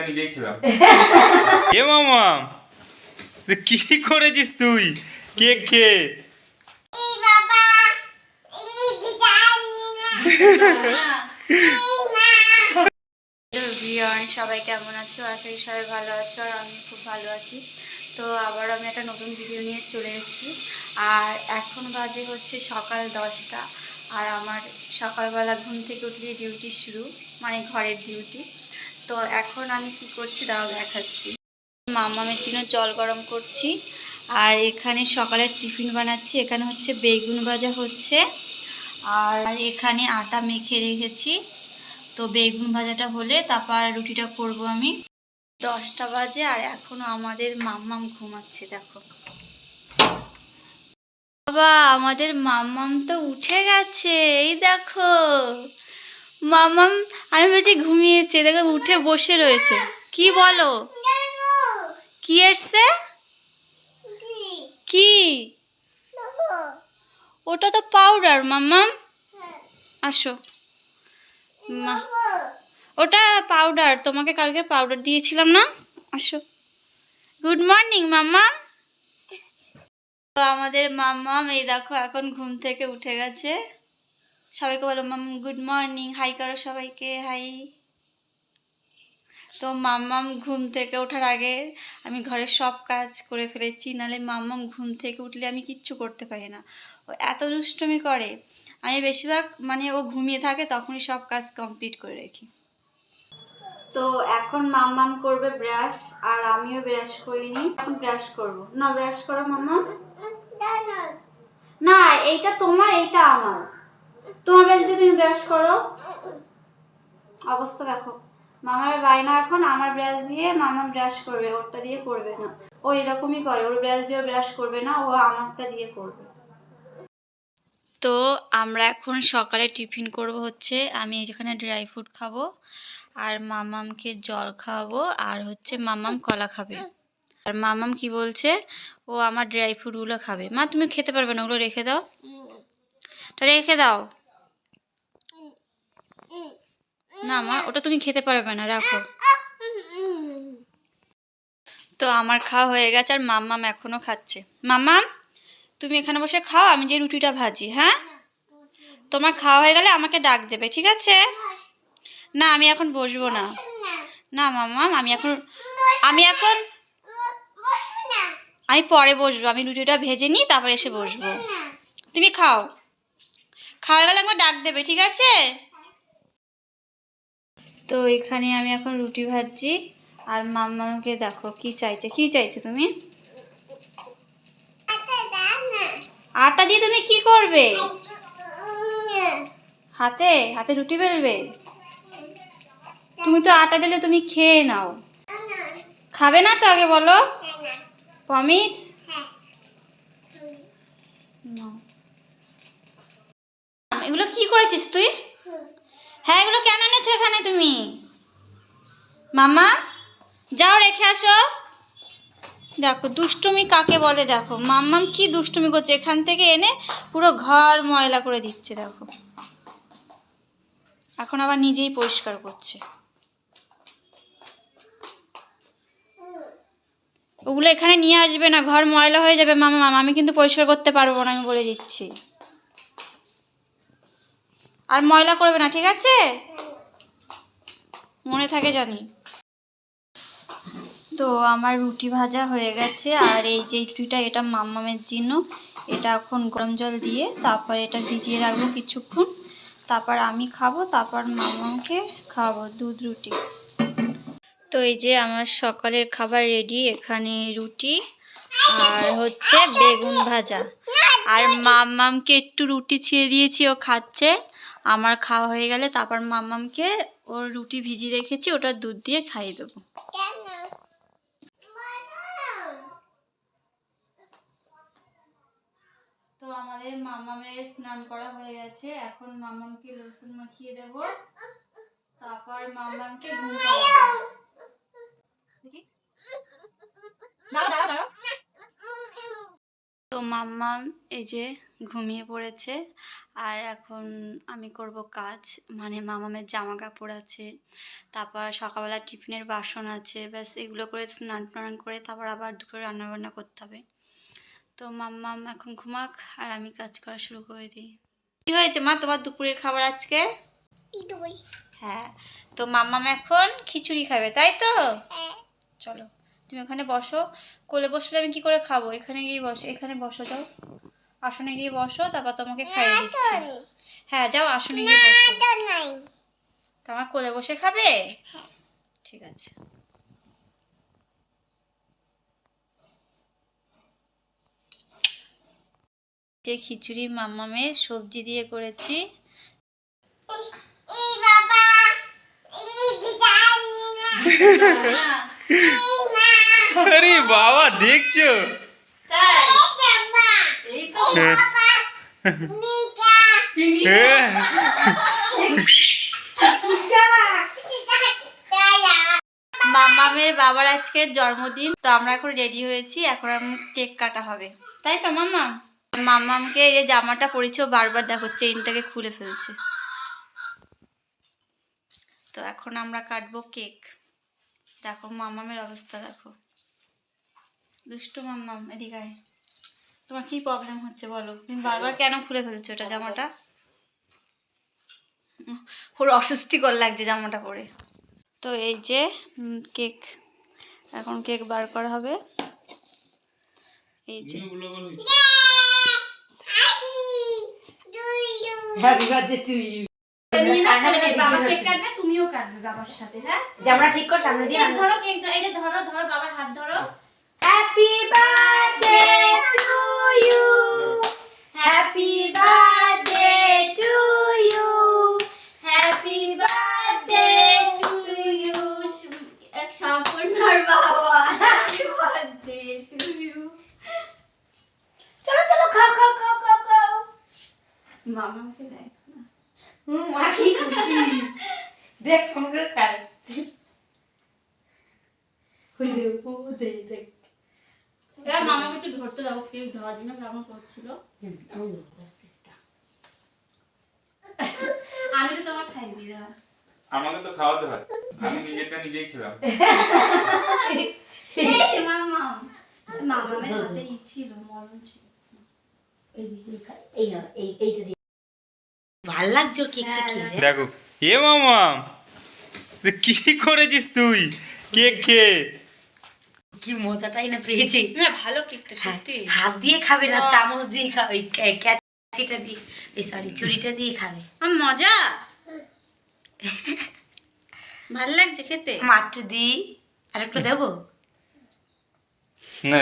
কেকটা নিজেই খেলাম। এ মামা কি করেছিস তুই কেক খেয়ে? সবাই কেমন আছো? আশা করি সবাই ভালো আছো, আর আমি খুব ভালো আছি। তো আবার আমি একটা নতুন ভিডিও নিয়ে চলে এসেছি। আর এখন বাজে হচ্ছে সকাল 10টা। আর আমার সকালবেলা ঘুম থেকে উঠলে ডিউটি শুরু, মানে ঘরের ডিউটি। তো এখন আমি কি করছি দাও দেখাচ্ছি। মামামের জন্য জল গরম করছি, আর এখানে সকালের টিফিন বানাচ্ছি। এখানে হচ্ছে বেগুন ভাজা হচ্ছে, আর এখানে আটা মেখে রেখেছি। তো বেগুন ভাজাটা হলে তারপর রুটিটা করব আমি। 10টা বাজে আর এখনো আমাদের মাম্মাম ঘুমাচ্ছে। দেখো বাবা, আমাদের মাম্মাম তো উঠে গেছে। এই দেখো মাম্মাম, আমি বলছি ঘুমিয়েছে, দেখো উঠে বসে রয়েছে। কি বলো, কি এসছে? কি? ওটা তো পাউডার মাম্মাম। আসো মা, ওটা পাউডার, তোমাকে কালকে পাউডার দিয়েছিলাম না। আসো। গুড মর্নিং মাম্মাম। তো আমাদের মাম্মাম এই দেখো এখন ঘুম থেকে উঠে গেছে। সবাইকে বলো মাম গুড মর্নিং, হাই করো সবাইকে, হাই। তো মাম্মাম ঘুম থেকে ওঠার আগে আমি ঘরের সব কাজ করে ফেলেছি, নাহলে মাম্মাম ঘুম থেকে উঠলে আমি কিচ্ছু করতে পারি না। ও এত দুষ্টুমি করে, আমি বেশিরভাগ মানে ও ঘুমিয়ে থাকে তখনই সব কাজ কমপ্লিট করে রাখি। তো এখন মাম্মাম করবে ব্রাশ, আর আমিও ব্রাশ করিনি, এখন ব্রাশ করব। না ব্রাশ করো মাম্মাম। না এইটা তোমার, এইটা আমার। তোমার ব্রাশ দিয়ে তুমি ব্রাশ করো। অবস্থা দেখো, মামার বায়না এখন আমার ব্রাশ দিয়ে মামা ব্রাশ করবে, ওরটা দিয়ে করবে না। ও এরকমই করে, ওর ব্রাশ দিয়ে ব্রাশ করবে না, ও আমারটা দিয়ে করবে। তো আমরা এখন সকালে টিফিন করব হচ্ছে, আমি যেখানে ড্রাই ফ্রুট খাবো, আর মামামকে জল খাওয়াবো, আর হচ্ছে মামাম কলা খাবে। আর মামাম কি বলছে, ও আমার ড্রাই ফ্রুটগুলো খাবে। মা তুমি খেতে পারবে না, ওগুলো রেখে দাও, রেখে দাও। না মা, ওটা তুমি খেতে পারবে না, রাখো। তো আমার খাওয়া হয়ে গেছে, আর মাম্মাম এখনো খাচ্ছে। মাম্মাম তুমি এখানে বসে খাও, আমি যে রুটিটা ভাজি। হ্যাঁ, তোমার খাওয়া হয়ে গেলে আমাকে ডাক দেবে, ঠিক আছে? না আমি এখন বসবো না। না মাম্মাম, আমি পরে বসবো, আমি রুটিটা ভেজে নিই তারপর এসে বসবো। তুমি খাও, খাওয়া গেলে আমাকে ডাক দেবে, ঠিক আছে? তো এখানে আমি এখন রুটি ভাজছি, আর মাম্মামকে দেখো কি চাইছে। কি চাইছে তুমি? আটা দিয়ে তুমি কি করবে? হাতে হাতে রুটি বেলবে? তুমি তো আটা দিলে তুমি খেয়ে নাও। খাবে না তো আগে বলো, প্রমিস? এগুলো কি করেছিস তুই? হ্যাঁ, এগুলো কেন এনেছো এখানে তুমি? মামা যাও রেখে আসো। দেখো দুষ্টুমি কাকে বলে, দেখো মাম্মাম কি দুষ্টুমি করছে, এখান থেকে এনে পুরো ঘর ময়লা করে দিচ্ছে। দেখো এখন আবার নিজেই পরিষ্কার করছে। ওগুলো এখানে নিয়ে আসবে না, ঘর ময়লা হয়ে যাবে মামা, আমি কিন্তু পরিষ্কার করতে পারবো না, আমি বলে দিচ্ছি। আর ময়লা করবে না, ঠিক আছে? মনে থাকে জানি। তো আমার রুটি ভাজা হয়ে গেছে, আর এই যে রুটিটা, এটা মাম্মামের জন্য। এটা এখন গরম জল দিয়ে তারপর এটা ভিজিয়ে রাখবো কিছুক্ষণ, তারপর আমি খাবো, তারপর মাম্মামকে খাওয়াবো দুধ রুটি। তো এই যে আমার সকালের খাবার রেডি, এখানে রুটি আর হচ্ছে বেগুন ভাজা, আর মাম্মামকে একটু রুটি ছিঁড়ে দিয়েছি, ও খাচ্ছে। আমার খাওয়া হয়ে গেলে তারপর মাম্মামকে ওর রুটি ভিজিয়ে রেখেছি, ওটা দুধ দিয়ে খাইয়ে দেবো। তো আমাদের মাম্মামের স্নান করা হয়ে গেছে, এখন মাম্মামকে লোশন মাখিয়ে দেব, তারপর মাম্মামকে ঘুম পাড়াবো। দেখি, দাঁড়াও। তো মাম্মাম এই যে ঘুমিয়ে পড়েছে, আর এখন আমি করব কাজ, মানে মামামের জামা কাপড় আছে, তারপর সকালবেলা টিফিনের বাসন আছে, ব্যাস এগুলো করে স্নান টান করে তারপর আবার দুপুরে রান্নাবান্না করতে হবে। তো মাম্মাম এখন ঘুমাক আর আমি কাজ করা শুরু করে দিই। কি হয়েছে মা তোমার দুপুরের খাবার আজকে? হ্যাঁ, তো মাম্মাম এখন খিচুড়ি খাবে, তাই তো? চলো তুমি ওখানে বসো, কোলে বসলে আমি কি করে খাবো? এখানে গিয়ে বসো, এখানে বসো, যাও আসনে গিয়ে বসো, তারপর তোমাকে খাইয়ে দিচ্ছি। হ্যাঁ যাও আসনে গিয়ে বসো। তোমার কোলে বসে খাবে? ঠিক আছে। যে খিচুড়ি মাম্মামের সবজি দিয়ে করেছি। আরে বাবা দেখছো? মাম্মামের বাবার আজকের জন্মদিন, তো আমরা এখন রেডি হয়েছি, এখন কেক কাটা হবে, তাই তো মাম্মা? মাম্মামকে এই জামাটা পরেছে, ও বারবার দেখো চেইনটাকে খুলে ফেলছে। তো এখন আমরা কাটবো কেক। দেখো মাম্মামের অবস্থা দেখো, দুষ্টু মাম্মাম, এদিকে আয়। তোমার কি প্রবলেম হচ্ছে বলো? তুমি বারবার কেন খুলে ফেলছো ওটা জামাটা? ওর অস্বস্তিকর লাগছে জামাটা পরে। তো এই যে কেক, এখন কেক বার করা হবে। এই যে হ্যাপি বার্থডে টু ইউ। বাবা কেক কাটবে, তুমিও কাটবে বাবার সাথে। হ্যাঁ জামাটা ঠিক কর, সামনে দিয়ে কেক ধরো, কেক এই যে ধরো, ধরো বাবার হাত ধরো। Happy birthday to you, happy birthday to you, happy birthday to you সম্পূর্ণর বাবা, হ্যাপি বার্থডে টু ইউ। চলো চলো খাও খাও খাও খাও খাও। মামাকে দেখ মা কি খুশি, দেখ ফোন করে খাই। দেখ এবার মামাকে একটু ধরতে যাবো, কেক ধরার জন্য কেমন করছিল। আমি তো তোমার খাই দিলাম। আমাকে তো খাওয়াতে হয়, আমি নিজেরটা নিজেই খেলাম। মামা মামামের হাতে ই ছিল, মরণ ছিল। এইটা দিয়ে ভাল লাগছে ওর কেকটা খেয়ে। দেখো এ মামা, কি করেছিস তুই কেক খেয়ে? কি মজাটাই না পেয়েছি। না ভালো কেকটা সত্যি। হাত দিয়ে খাবে না, চামচ দিয়ে খাবে, ক্যাচিটা দিয়ে, এই সরি ছুরিটা দিয়ে খাবে। মজা ভাল লাগছে খেতে। মাত্র দিই আর একটু দেবো। না